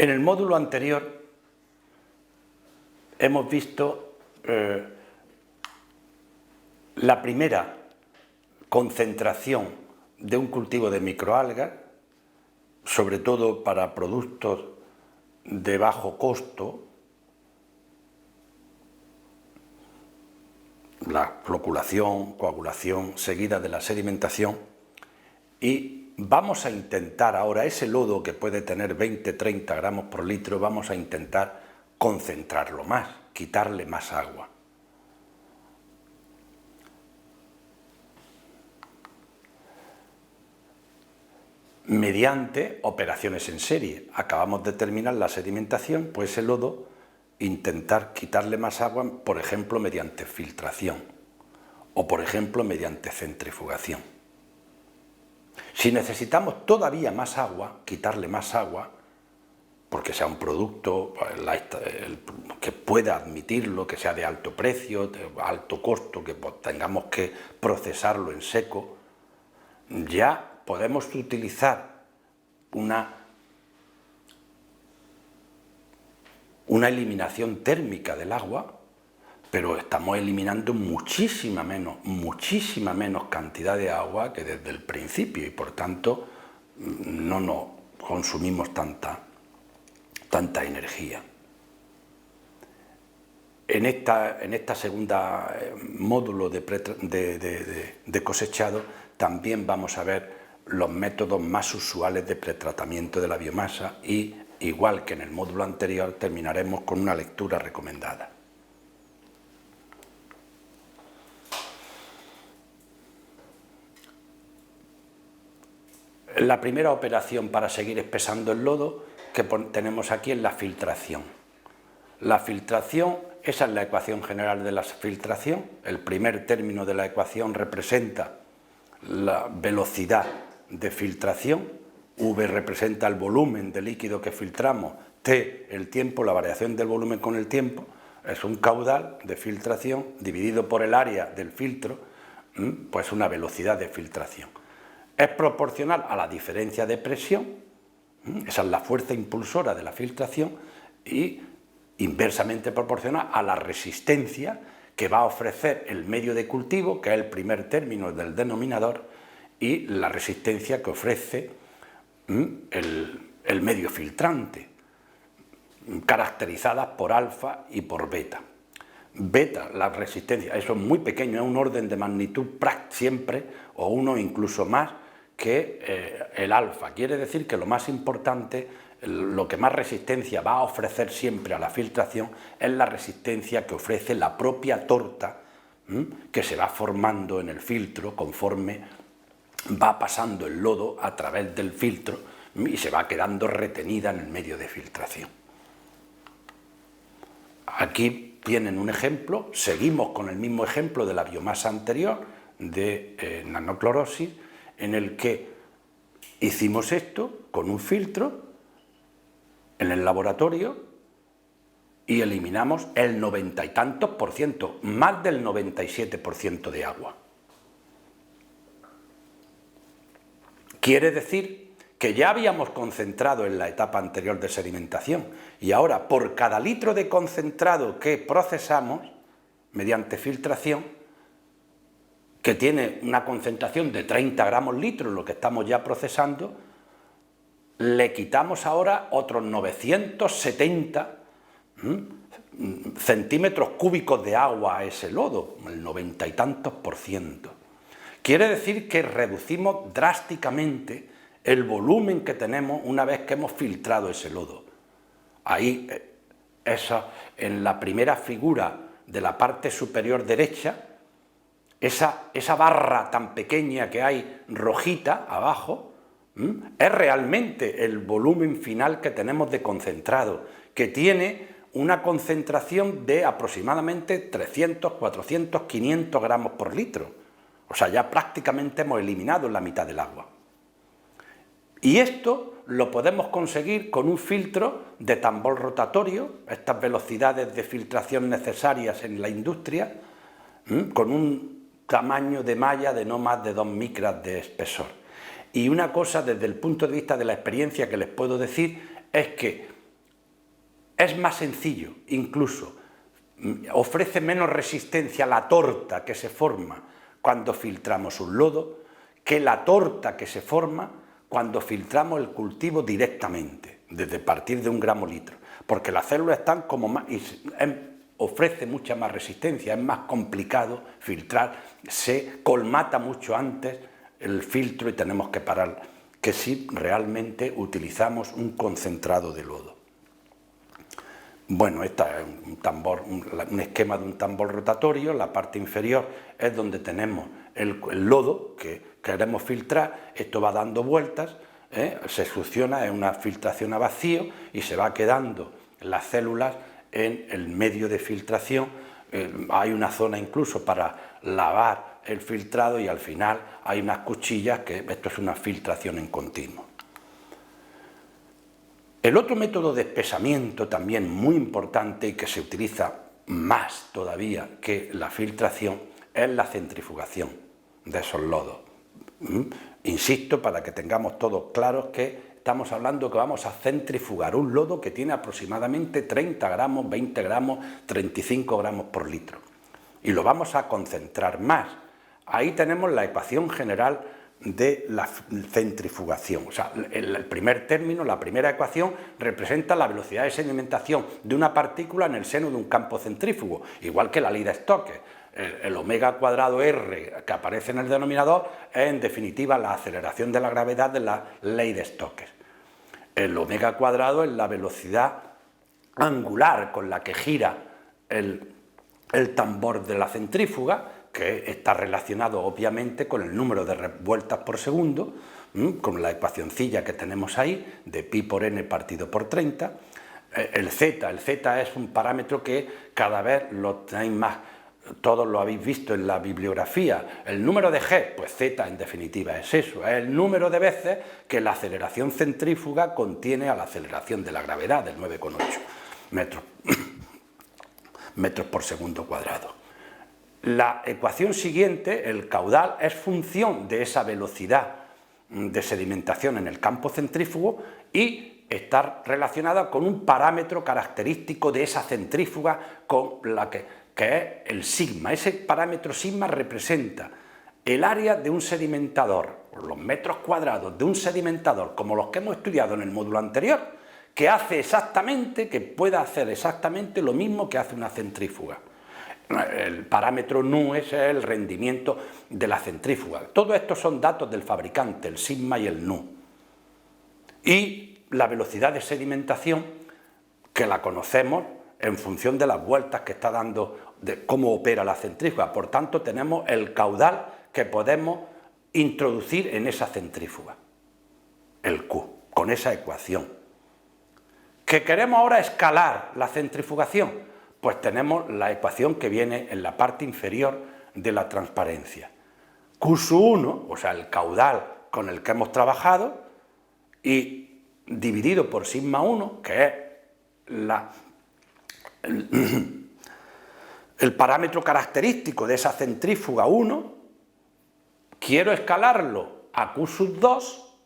En el módulo anterior hemos visto la primera concentración de un cultivo de microalgas, sobre todo para productos de bajo costo, la floculación, coagulación seguida de la sedimentación, y vamos a intentar ahora ese lodo que puede tener 20-30 gramos por litro, vamos a intentar concentrarlo más, quitarle más agua. Mediante operaciones en serie. Acabamos de terminar la sedimentación, pues ese lodo intentar quitarle más agua, por ejemplo, mediante filtración o, por ejemplo, mediante centrifugación. Si necesitamos todavía más agua, quitarle más agua, porque sea un producto que pueda admitirlo, que sea de alto precio, de alto costo, que tengamos que procesarlo en seco, ya podemos utilizar una eliminación térmica del agua, pero estamos eliminando muchísima menos cantidad de agua que desde el principio y por tanto no nos consumimos tanta energía. En esta segunda módulo de cosechado también vamos a ver los métodos más usuales de pretratamiento de la biomasa y, igual que en el módulo anterior, terminaremos con una lectura recomendada. La primera operación para seguir espesando el lodo que tenemos aquí es la filtración. La filtración, esa es la ecuación general de la filtración. El primer término de la ecuación representa la velocidad de filtración, V representa el volumen de líquido que filtramos, T el tiempo, la variación del volumen con el tiempo, es un caudal de filtración dividido por el área del filtro, pues una velocidad de filtración. Es proporcional a la diferencia de presión, esa es la fuerza impulsora de la filtración, y inversamente proporcional a la resistencia que va a ofrecer el medio de cultivo, que es el primer término del denominador, y la resistencia que ofrece el medio filtrante, caracterizadas por alfa y por beta. Beta, la resistencia, eso es muy pequeño, es un orden de magnitud siempre, o uno incluso más que el alfa. Quiere decir que lo más importante, lo que más resistencia va a ofrecer siempre a la filtración es la resistencia que ofrece la propia torta que se va formando en el filtro conforme va pasando el lodo a través del filtro y se va quedando retenida en el medio de filtración. Aquí tienen un ejemplo, seguimos con el mismo ejemplo de la biomasa anterior de nanoclorosis, en el que hicimos esto con un filtro en el laboratorio y eliminamos el 90 y tantos por ciento, más del 97% de agua. Quiere decir que ya habíamos concentrado en la etapa anterior de sedimentación y ahora por cada litro de concentrado que procesamos mediante filtración, que tiene una concentración de 30 gramos litro, lo que estamos ya procesando, le quitamos ahora otros 970 centímetros cúbicos de agua a ese lodo, el 90 y tantos por ciento. Quiere decir que reducimos drásticamente el volumen que tenemos una vez que hemos filtrado ese lodo. Ahí, en la primera figura de la parte superior derecha, esa barra tan pequeña que hay rojita abajo, es realmente el volumen final que tenemos de concentrado, que tiene una concentración de aproximadamente 300, 400, 500 gramos por litro. O sea, ya prácticamente hemos eliminado la mitad del agua. Y esto lo podemos conseguir con un filtro de tambor rotatorio, estas velocidades de filtración necesarias en la industria, con un tamaño de malla de no más de 2 micras de espesor. Y una cosa desde el punto de vista de la experiencia que les puedo decir es que es más sencillo, incluso ofrece menos resistencia a la torta que se forma cuando filtramos un lodo que la torta que se forma cuando filtramos el cultivo directamente, desde partir de 1 gramo litro, porque las células están como más, ofrece mucha más resistencia, es más complicado filtrar, se colmata mucho antes el filtro y tenemos que parar, que si realmente utilizamos un concentrado de lodo. Bueno, este es un tambor, un esquema de un tambor rotatorio. La parte inferior es donde tenemos el lodo que queremos filtrar. Esto va dando vueltas, se succiona, es una filtración a vacío y se va quedando las células en el medio de filtración. Hay una zona incluso para lavar el filtrado y al final hay unas cuchillas que esto es una filtración en continuo. El otro método de espesamiento también muy importante y que se utiliza más todavía que la filtración es la centrifugación de esos lodos. Insisto, para que tengamos todos claros que estamos hablando que vamos a centrifugar un lodo que tiene aproximadamente 30 gramos, 20 gramos, 35 gramos por litro. Y lo vamos a concentrar más. Ahí tenemos la ecuación general de la centrifugación. O sea, el primer término, la primera ecuación, representa la velocidad de sedimentación de una partícula en el seno de un campo centrífugo, igual que la ley de Stokes. El omega cuadrado R que aparece en el denominador es en definitiva la aceleración de la gravedad de la ley de Stokes. El omega cuadrado es la velocidad angular con la que gira el tambor de la centrífuga, que está relacionado obviamente con el número de revueltas por segundo, con la ecuacioncilla que tenemos ahí, de pi por n partido por 30. El z es un parámetro que cada vez lo tenéis más, todos lo habéis visto en la bibliografía. El número de g, pues z en definitiva es eso, es el número de veces que la aceleración centrífuga contiene a la aceleración de la gravedad, del 9,8 metros por segundo cuadrado. La ecuación siguiente, el caudal, es función de esa velocidad de sedimentación en el campo centrífugo y está relacionada con un parámetro característico de esa centrífuga con la que es el sigma. Ese parámetro sigma representa el área de un sedimentador, los metros cuadrados de un sedimentador, como los que hemos estudiado en el módulo anterior, que puede hacer exactamente lo mismo que hace una centrífuga. El parámetro nu es el rendimiento de la centrífuga. Todo esto son datos del fabricante, el sigma y el nu. Y la velocidad de sedimentación, que la conocemos en función de las vueltas que está dando, de cómo opera la centrífuga. Por tanto, tenemos el caudal que podemos introducir en esa centrífuga, el Q, con esa ecuación. ¿Que queremos ahora escalar la centrifugación? Pues tenemos la ecuación que viene en la parte inferior de la transparencia. Q1, o sea, el caudal con el que hemos trabajado, y dividido por sigma 1, que es el parámetro característico de esa centrífuga 1, quiero escalarlo a Q sub 2,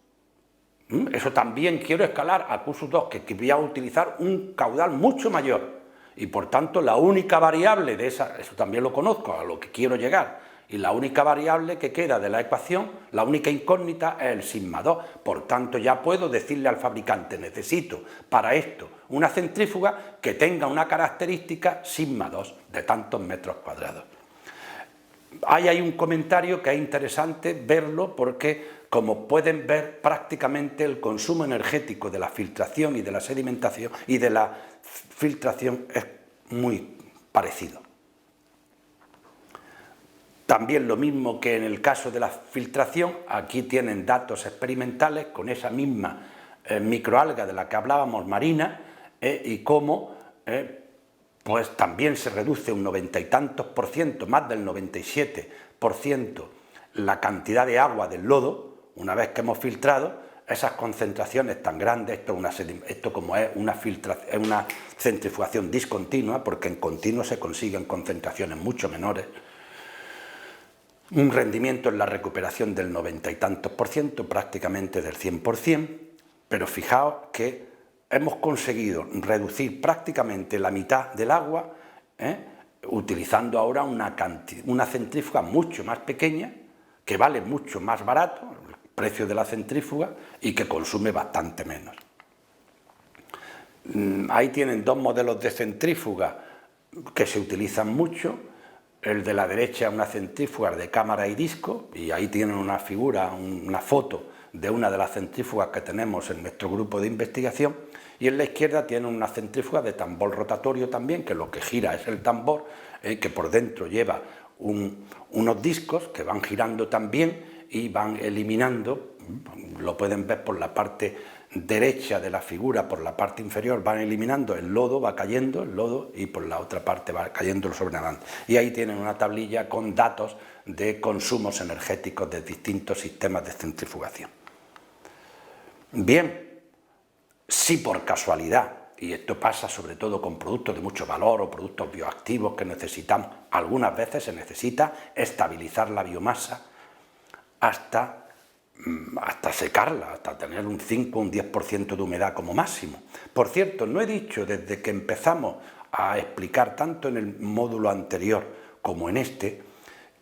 eso también quiero escalar a Q sub 2, que voy a utilizar un caudal mucho mayor. Y por tanto la única variable de esa, eso también lo conozco, a lo que quiero llegar, y la única variable que queda de la ecuación, la única incógnita es el sigma 2, por tanto ya puedo decirle al fabricante, necesito para esto una centrífuga que tenga una característica sigma 2 de tantos metros cuadrados. Hay un comentario que es interesante verlo porque, como pueden ver, prácticamente el consumo energético de la filtración y de la sedimentación y de la filtración es muy parecido. También lo mismo que en el caso de la filtración, aquí tienen datos experimentales con esa misma microalga de la que hablábamos, marina, y cómo pues también se reduce un 90 y tantos por ciento, más del 97%, la cantidad de agua del lodo, una vez que hemos filtrado, esas concentraciones tan grandes, esto como es una centrifugación discontinua, porque en continuo se consiguen concentraciones mucho menores, un rendimiento en la recuperación del 90 y tantos por ciento, prácticamente del 100%, pero fijaos que hemos conseguido reducir prácticamente la mitad del agua, utilizando ahora una centrífuga mucho más pequeña, que vale mucho más barato, el precio de la centrífuga, y que consume bastante menos. Ahí tienen dos modelos de centrífuga que se utilizan mucho. El de la derecha, una centrífuga de cámara y disco, y ahí tienen una figura, una foto de una de las centrífugas que tenemos en nuestro grupo de investigación, y en la izquierda tienen una centrífuga de tambor rotatorio también, que lo que gira es el tambor, que por dentro lleva unos discos que van girando también y van eliminando, lo pueden ver por la parte derecha de la figura, por la parte inferior, van eliminando el lodo, va cayendo el lodo, y por la otra parte va cayendo el sobrenadante. Y ahí tienen una tablilla con datos de consumos energéticos de distintos sistemas de centrifugación. Bien, si por casualidad, y esto pasa sobre todo con productos de mucho valor o productos bioactivos que necesitamos, algunas veces se necesita estabilizar la biomasa hasta secarla, hasta tener un 5 o un 10% de humedad como máximo. Por cierto, no he dicho desde que empezamos a explicar tanto en el módulo anterior como en este,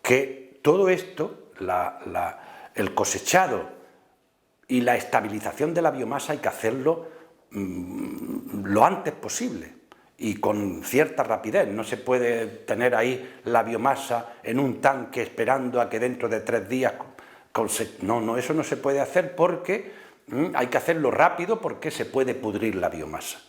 que todo esto, el cosechado y la estabilización de la biomasa hay que hacerlo lo antes posible y con cierta rapidez. No se puede tener ahí la biomasa en un tanque esperando a que dentro de 3 días... No, eso no se puede hacer porque hay que hacerlo rápido, porque se puede pudrir la biomasa.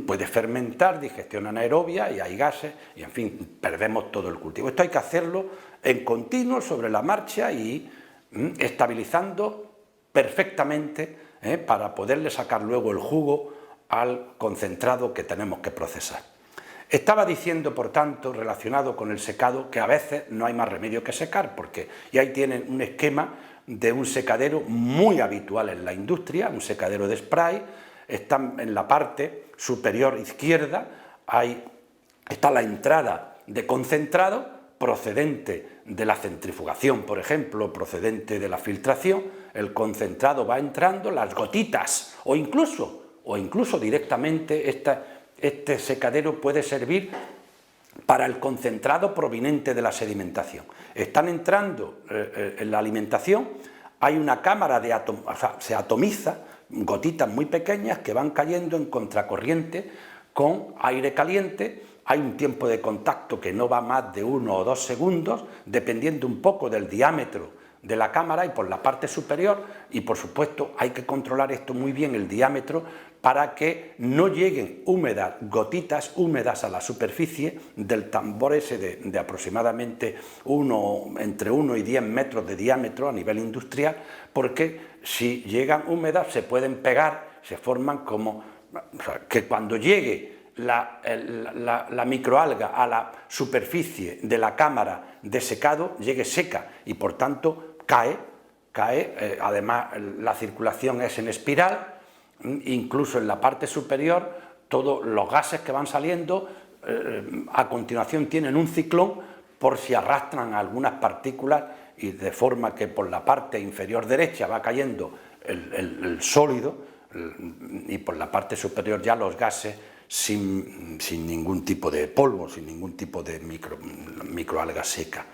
Puede fermentar, digestión anaerobia y hay gases y, en fin, perdemos todo el cultivo. Esto hay que hacerlo en continuo, sobre la marcha y estabilizando perfectamente para poderle sacar luego el jugo al concentrado que tenemos que procesar. Estaba diciendo, por tanto, relacionado con el secado, que a veces no hay más remedio que secar, y ahí tienen un esquema de un secadero muy habitual en la industria, un secadero de spray. Está en la parte superior izquierda, está la entrada de concentrado procedente de la centrifugación, por ejemplo, procedente de la filtración. El concentrado va entrando, las gotitas, o incluso directamente este secadero puede servir para el concentrado proveniente de la sedimentación. Están entrando en la alimentación, hay una cámara se atomiza, gotitas muy pequeñas que van cayendo en contracorriente con aire caliente. Hay un tiempo de contacto que no va más de 1 o 2 segundos, dependiendo un poco del diámetro de la cámara y por la parte superior, y por supuesto hay que controlar esto muy bien, el diámetro, para que no lleguen gotitas húmedas a la superficie del tambor ese de aproximadamente entre 1 y 10 metros de diámetro a nivel industrial, porque si llegan húmedas se pueden pegar, se forman como... O sea, que cuando llegue la microalga a la superficie de la cámara de secado, llegue seca y por tanto cae, además la circulación es en espiral, incluso en la parte superior todos los gases que van saliendo a continuación tienen un ciclón por si arrastran algunas partículas, y de forma que por la parte inferior derecha va cayendo el sólido y por la parte superior ya los gases sin ningún tipo de polvo, sin ningún tipo de microalga seca.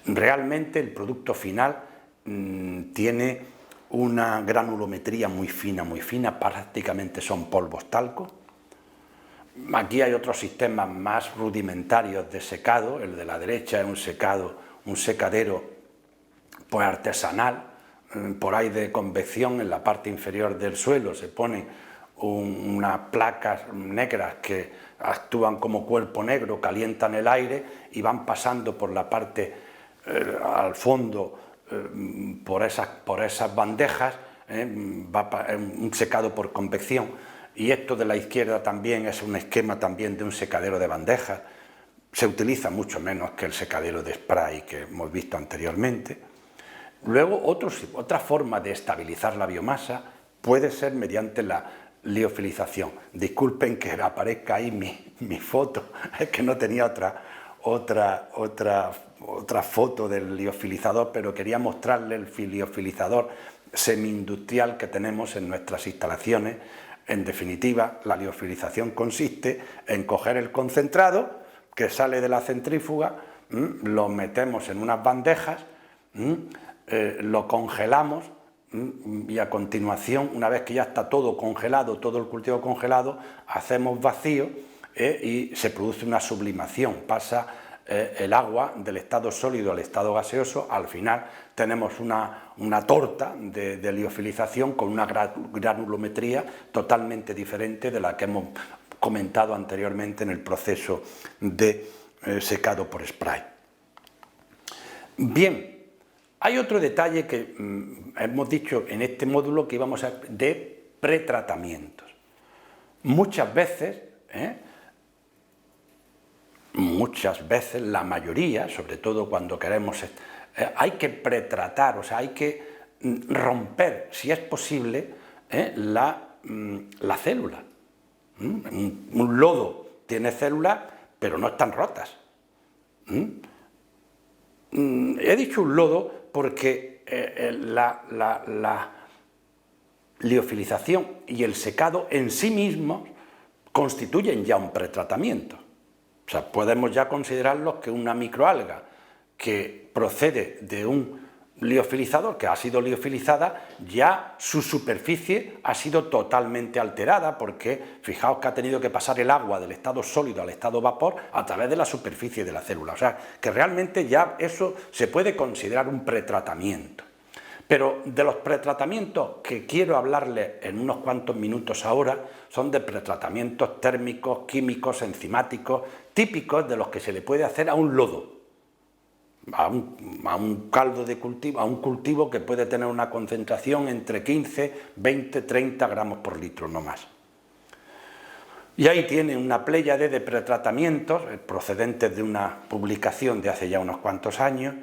Realmente el producto final tiene una granulometría muy fina, prácticamente son polvos talco. Aquí hay otros sistemas más rudimentarios de secado. El de la derecha es un secadero pues artesanal, por ahí de convección. En la parte inferior del suelo se ponen unas placas negras que actúan como cuerpo negro, calientan el aire y van pasando por la parte al fondo por esas bandejas, un secado por convección. Y esto de la izquierda también es un esquema también de un secadero de bandejas. Se utiliza mucho menos que el secadero de spray que hemos visto anteriormente. Luego, otra forma de estabilizar la biomasa puede ser mediante la liofilización. Disculpen que aparezca ahí mi foto, es que no tenía otra foto del liofilizador, pero quería mostrarle el liofilizador semi-industrial que tenemos en nuestras instalaciones En definitiva, la liofilización consiste en coger el concentrado que sale de la centrífuga, lo metemos en unas bandejas, lo congelamos y a continuación, una vez que ya está todo congelado, todo el cultivo congelado, hacemos vacío y se produce una sublimación, pasa el agua del estado sólido al estado gaseoso. Al final tenemos una torta de liofilización con una granulometría totalmente diferente de la que hemos comentado anteriormente en el proceso de secado por spray. Bien, hay otro detalle que hemos dicho en este módulo que íbamos a de pretratamientos. Muchas veces, la mayoría, sobre todo cuando queremos, hay que pretratar, o sea, hay que romper, si es posible, la célula. Un lodo tiene células, pero no están rotas. He dicho un lodo porque la liofilización y el secado en sí mismos constituyen ya un pretratamiento. O sea, podemos ya considerarlos que una microalga que procede de un liofilizador, que ha sido liofilizada, ya su superficie ha sido totalmente alterada, porque fijaos que ha tenido que pasar el agua del estado sólido al estado vapor a través de la superficie de la célula. O sea, que realmente ya eso se puede considerar un pretratamiento. Pero de los pretratamientos que quiero hablarles en unos cuantos minutos ahora son de pretratamientos térmicos, químicos, enzimáticos, típicos de los que se le puede hacer a un lodo, a un caldo de cultivo, a un cultivo que puede tener una concentración entre 15, 20, 30 gramos por litro, no más. Y ahí tiene una pléyade de pretratamientos procedentes de una publicación de hace ya unos cuantos años,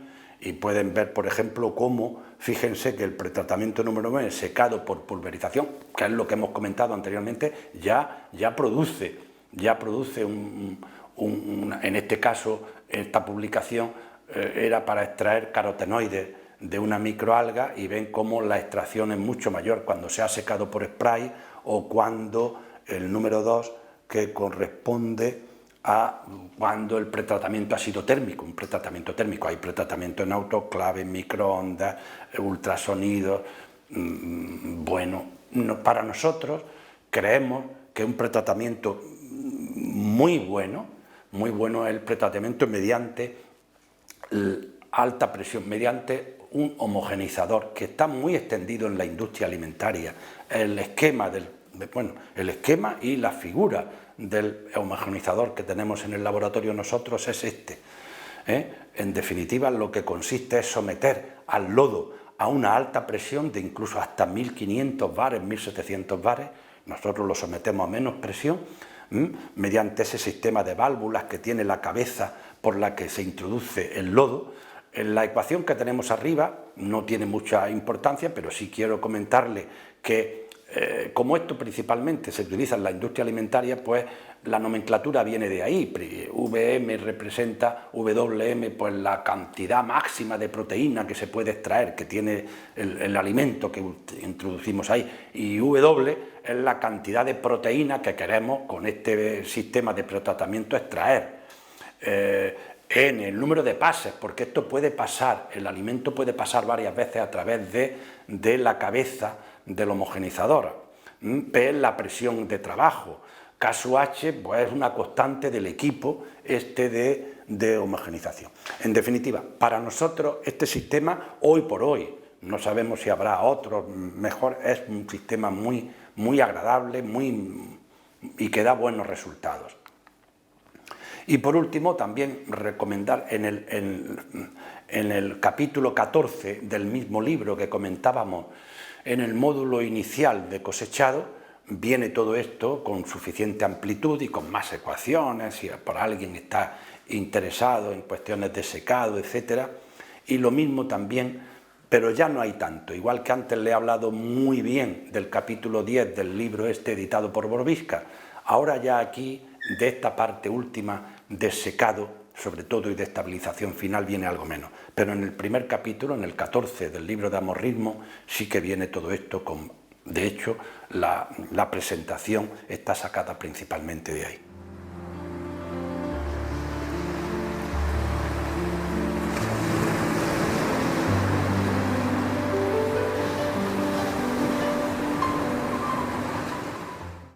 y pueden ver, por ejemplo, cómo, fíjense que el pretratamiento número 9, secado por pulverización, que es lo que hemos comentado anteriormente, ya produce en este caso, esta publicación era para extraer carotenoides de una microalga, y ven cómo la extracción es mucho mayor cuando se ha secado por spray o cuando el número 2, que corresponde a cuando el pretratamiento ha sido térmico, un pretratamiento térmico. Hay pretratamiento en autoclave, microondas, ultrasonidos. Bueno, para nosotros creemos que un pretratamiento muy bueno es el pretratamiento mediante alta presión, mediante un homogeneizador que está muy extendido en la industria alimentaria. El esquema y la figura del homogeneizador que tenemos en el laboratorio nosotros es este. En definitiva, lo que consiste es someter al lodo a una alta presión de incluso hasta 1500 bares, 1700 bares. Nosotros lo sometemos a menos presión mediante ese sistema de válvulas que tiene la cabeza por la que se introduce el lodo. En la ecuación que tenemos arriba no tiene mucha importancia, pero sí quiero comentarle que como esto principalmente se utiliza en la industria alimentaria, pues la nomenclatura viene de ahí. VM representa WM, pues la cantidad máxima de proteína que se puede extraer, que tiene el alimento que introducimos ahí, y W es la cantidad de proteína que queremos con este sistema de pretratamiento extraer. N, el número de pases, porque esto puede pasar, el alimento puede pasar varias veces a través de la cabeza del homogeneizador. P es la presión de trabajo. K sub H pues, es una constante del equipo de homogenización. En definitiva, para nosotros este sistema, hoy por hoy, no sabemos si habrá otro mejor, es un sistema muy agradable y que da buenos resultados. Y por último, también recomendar en el capítulo 14 del mismo libro que comentábamos en el módulo inicial de cosechado, viene todo esto con suficiente amplitud y con más ecuaciones, si por alguien está interesado en cuestiones de secado, etc. Y lo mismo también, pero ya no hay tanto. Igual que antes le he hablado muy bien del capítulo 10 del libro editado por Borbisca, ahora ya aquí, de esta parte última de secado, sobre todo, y de estabilización final, viene algo menos. Pero en el primer capítulo, en el 14 del libro de Amorrismo, sí que viene todo esto con De hecho, la presentación está sacada principalmente de ahí.